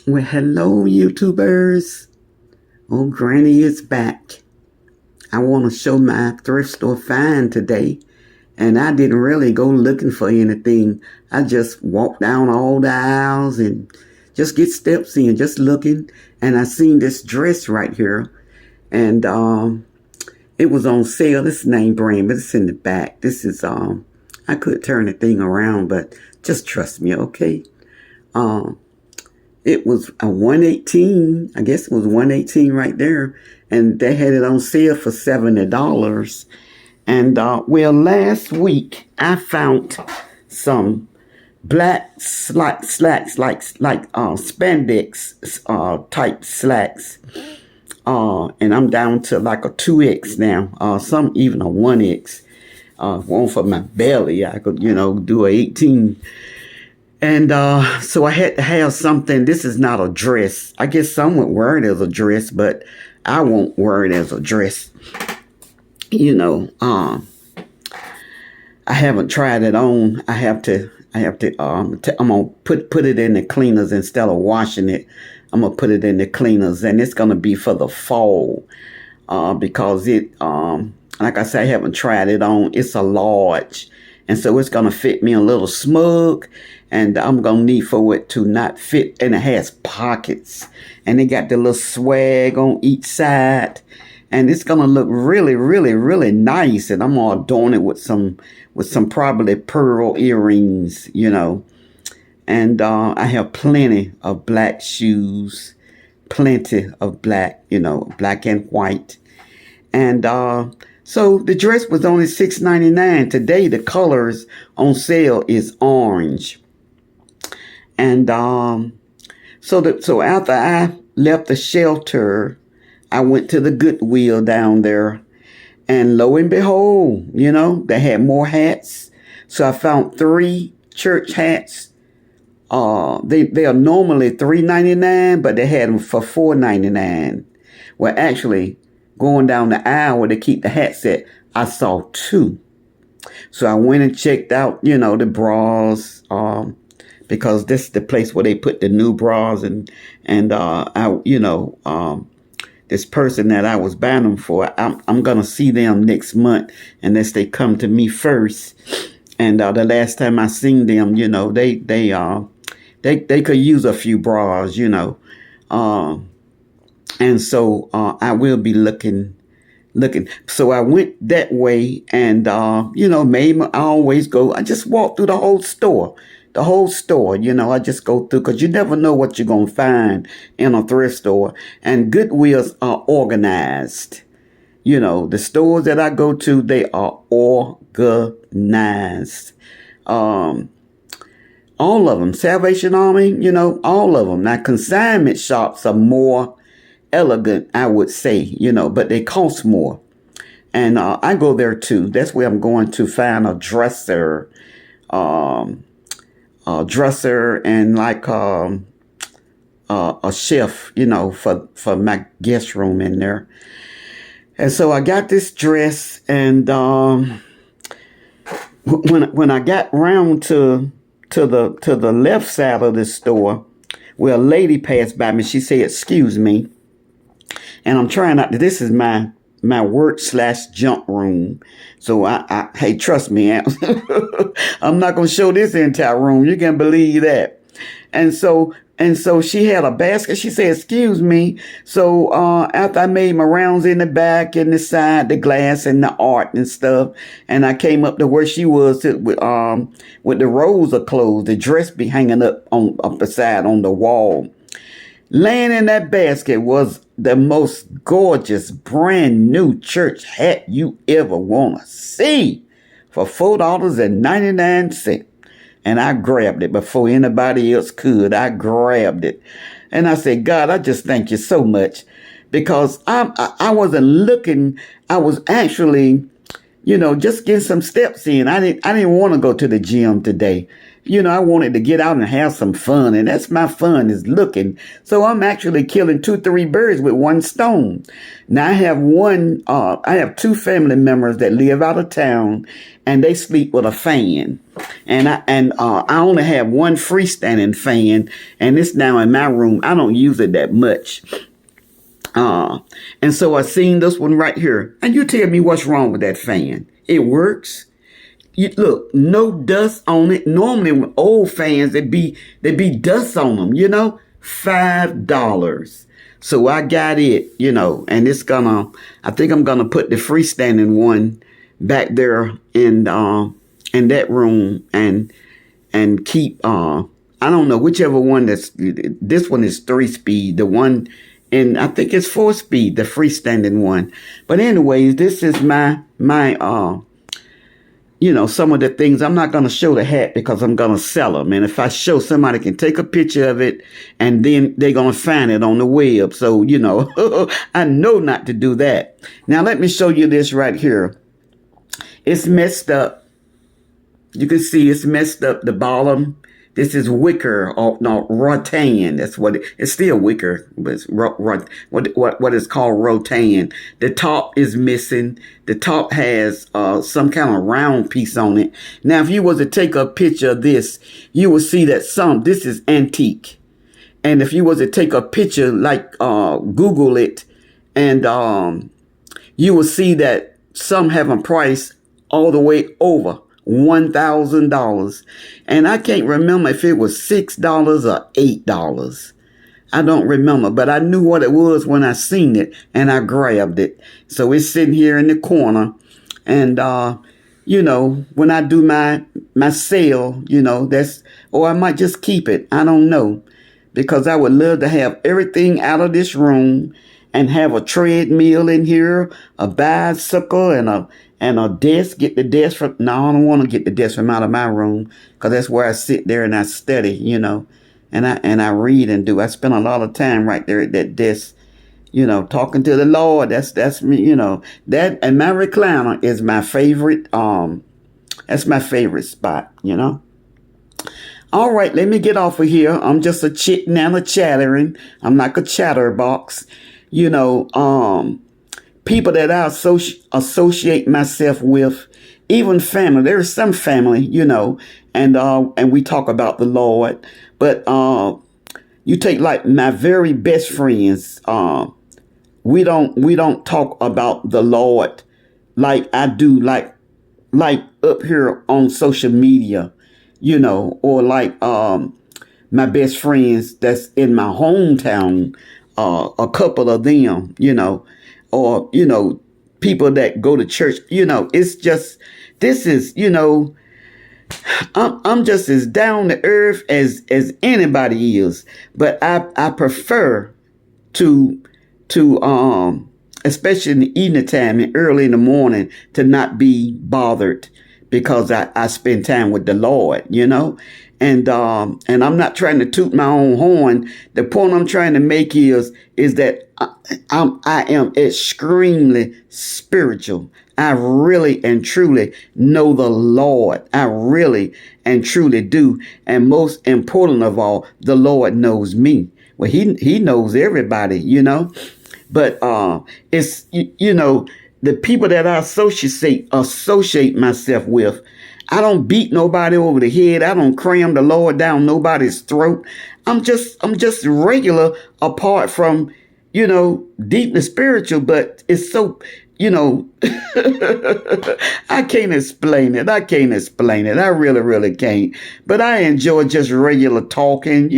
Well, hello, YouTubers. Old Granny is back. I want to show my thrift store find today. And I didn't really go looking for anything. I just walked down all the aisles and just get steps in, just looking. And I seen this dress right here. And it was on sale. This name brand, but it's in the back. This is, I could turn the thing around, but just trust me, okay? Um, It was a 118. I guess it was 118 right there. And they had it on sale for $70. And well, last week I found some black slacks like spandex type slacks. And I'm down to like a 2X now. Some even a 1X. One for my belly. I could, do a 18. And so I had to have something. This is not a dress. I guess some would wear it as a dress, but I won't wear it as a dress. I haven't tried it on. I'm gonna put it in the cleaners instead of washing it. I'm gonna put it in the cleaners, and it's gonna be for the fall. Because like I said, I haven't tried it on. It's a large, and so it's gonna fit me a little snug, and I'm gonna need for it to not fit. And it has pockets, and it got the little swag on each side, and it's gonna look really, really, really nice. And I'm gonna adorn it with some probably pearl earrings, And I have plenty of black shoes, plenty of black, black and white. And so the dress was only $6.99. Today the colors on sale is orange. And so after I left the shelter, I went to the Goodwill down there. And lo and behold, they had more hats. So I found 3 church hats. They are normally $3.99, but they had them for $4.99. Well, actually, going down the aisle where they keep the hats at, I saw 2. So I went and checked out, the bras, because this is the place where they put the new bras this person that I was buying them for, I'm gonna see them next month unless they come to me first. And the last time I seen them, they could use a few bras, and so I will be looking. So I went that way, and maybe I always go. I just walk through the whole store. I just go through, because you never know what you're going to find in a thrift store. And Goodwills are organized. The stores that I go to, they are organized. All of them. Salvation Army, all of them. Now, consignment shops are more elegant, I would say, but they cost more. And I go there too. That's where I'm going to find a dresser. Dresser and like a shelf, for my guest room in there. And so I got this dress, and when I got round to the left side of the store, well, a lady passed by me. She said, "Excuse me," and I'm trying not to. This is my work/junk room. So hey, trust me, I'm not going to show this entire room. You can believe that. And so she had a basket. She said, "Excuse me." So after I made my rounds in the back and the side, the glass and the art and stuff, and I came up to where she was with the rows of clothes, the dress be hanging up the side on the wall. Laying in that basket was the most gorgeous brand new church hat you ever want to see for $4.99. And I grabbed it before anybody else could. I grabbed it. And I said, "God, I just thank you so much." Because I wasn't looking. I was actually, just getting some steps in. I didn't want to go to the gym today. I wanted to get out and have some fun, and that's my fun is looking. So I'm actually killing 2, 3 birds with one stone. Now I have 2 family members that live out of town, and they sleep with a fan. And I only have one freestanding fan, and it's now in my room. I don't use it that much. And so I seen this one right here. And you tell me what's wrong with that fan. It works. Look, no dust on it. Normally with old fans, they be dust on them, $5. So I got it, and I think I'm gonna put the freestanding one back there in that room and keep I don't know, whichever one this one is 3-speed, the one, and I think it's 4-speed, the freestanding one. But anyways, this is my some of the things. I'm not going to show the hat because I'm going to sell them. And if I show, somebody can take a picture of it and then they're going to find it on the web. So, I know not to do that. Now, let me show you this right here. It's messed up. You can see it's messed up the bottom. This is wicker, or no, rattan. That's what it's still wicker, but it's what is called rattan. The top is missing. The top has some kind of round piece on it. Now, if you was to take a picture of this, you will see that this is antique. And if you was to take a picture, like Google it, and you will see that some have a price all the way over $1,000. And I can't remember if it was $6 or $8. I don't remember, but I knew what it was when I seen it and I grabbed it. So it's sitting here in the corner. And, when I do my sale, or I might just keep it. I don't know, because I would love to have everything out of this room and have a treadmill in here, a bicycle, and a desk. Get the desk from, no, I don't want to get the desk from out of my room, because that's where I sit there and I study, and I read and do. I spend a lot of time right there at that desk, talking to the Lord. That's me, that, and my recliner is my favorite. That's my favorite spot, All right, let me get off of here. I'm just a chitting and a chattering. I'm like a chatterbox. People that I associate myself with, even family. There is some family, and we talk about the Lord. But you take like my very best friends. We don't talk about the Lord like I do, like up here on social media, or like my best friends that's in my hometown. A couple of them, or, people that go to church, it's just, this is, I'm just as down to earth as anybody is, but I prefer to, especially in the evening time and early in the morning, to not be bothered, because I spend time with the Lord, And I'm not trying to toot my own horn. The point I'm trying to make is that I am extremely spiritual. I really and truly know the Lord. I really and truly do. And most important of all, the Lord knows me. Well, he knows everybody, But it's the people that I associate myself with. I don't beat nobody over the head. I don't cram the Lord down nobody's throat. I'm just regular, apart from, deeply spiritual, but it's so, I can't explain it. I really, really can't. But I enjoy just regular talking,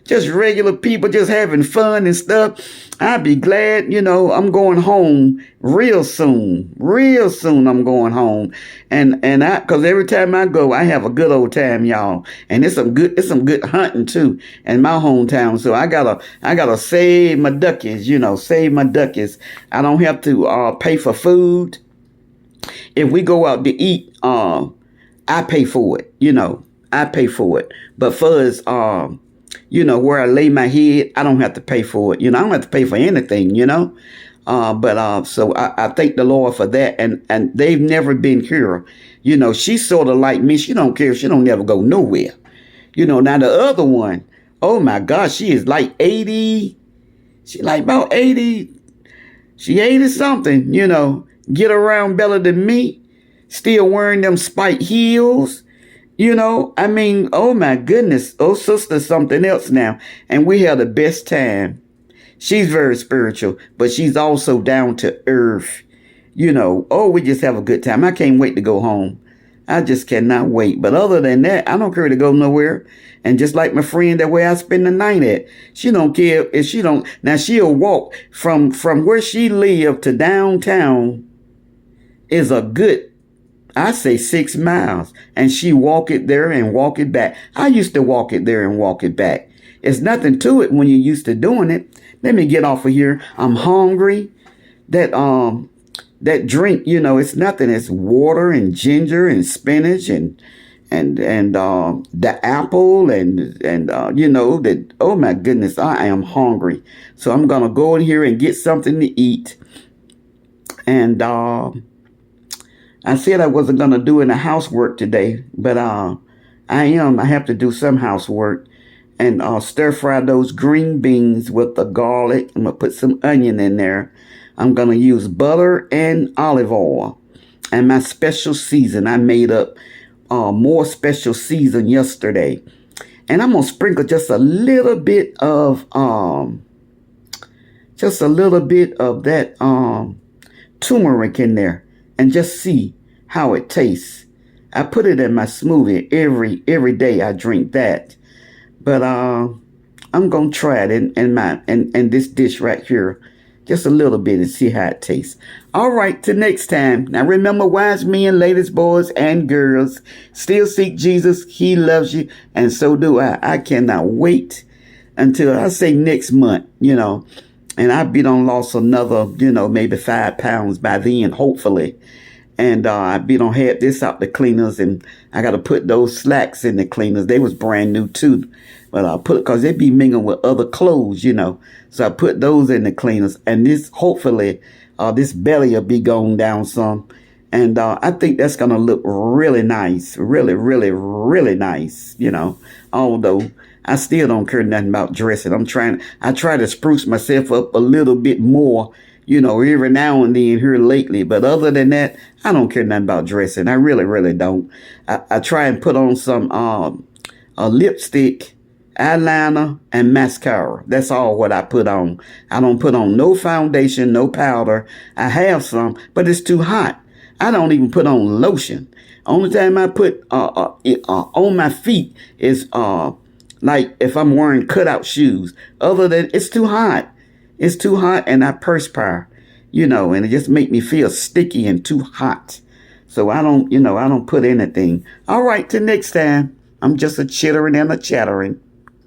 just regular people just having fun and stuff. I'd be glad, I'm going home real soon. Real soon I'm going home. And cause every time I go, I have a good old time, y'all. And it's some good hunting too in my hometown. So I gotta save my duckies, save my duckies. I don't have to pay for food. If we go out to eat, I pay for it, I pay for it. But for us, where I lay my head, I don't have to pay for it. I don't have to pay for anything, So I thank the Lord for that. And they've never been here. You know, she's sort of like me. She don't care. She don't never go nowhere. You know, now the other one, oh my gosh, she is like 80. She like about 80. She 80 something, you know, get around better than me. Still wearing them spike heels. You know, I mean, oh my goodness. Oh, sister, something else now. And we had the best time. She's very spiritual, but she's also down to earth. You know, oh, we just have a good time. I can't wait to go home. I just cannot wait. But other than that, I don't care to go nowhere. And just like my friend, that way I spend the night at. She don't care if she don't. Now she'll walk from where she lived to downtown is a good, I say 6 miles. And she walk it there and walk it back. I used to walk it there and walk it back. It's nothing to it when you're used to doing it. Let me get off of here. I'm hungry. That drink, you know, it's nothing. It's water and ginger and spinach and the apple and you know that. Oh my goodness, I am hungry. So I'm gonna go in here and get something to eat. And I said I wasn't gonna do any housework today, but I am. I have to do some housework and stir fry those green beans with the garlic. I'm gonna put some onion in there. I'm going to use butter and olive oil and my special season. I made up more special season yesterday. And I'm going to sprinkle just a little bit of that turmeric in there and just see how it tastes. I put it in my smoothie every day. I drink that. But I'm going to try it in this dish right here. Just a little bit and see how it tastes. All right, till next time. Now remember, wise men, ladies, boys, and girls, still seek Jesus. He loves you, and so do I. I cannot wait until I say next month, you know, and I'll be done lost another, you know, maybe 5 pounds by then, hopefully. And I be done had this out the cleaners, and I got to put those slacks in the cleaners. They was brand new too. But I put, cause they be mingling with other clothes, you know. So I put those in the cleaners, and this hopefully, this belly will be going down some, and I think that's gonna look really nice, really, really, really nice, you know. Although I still don't care nothing about dressing. I try to spruce myself up a little bit more, you know, every now and then here lately. But other than that, I don't care nothing about dressing. I really, really don't. I try and put on some a lipstick, eyeliner, and mascara. That's all what I put on. I don't put on no foundation, no powder. I have some, but it's too hot. I don't even put on lotion. Only time I put on my feet is like if I'm wearing cutout shoes. Other than it's too hot. It's too hot and I perspire, you know, and it just make me feel sticky and too hot. So I don't, you know, I don't put anything. All right, till next time. I'm just a chittering and a chattering.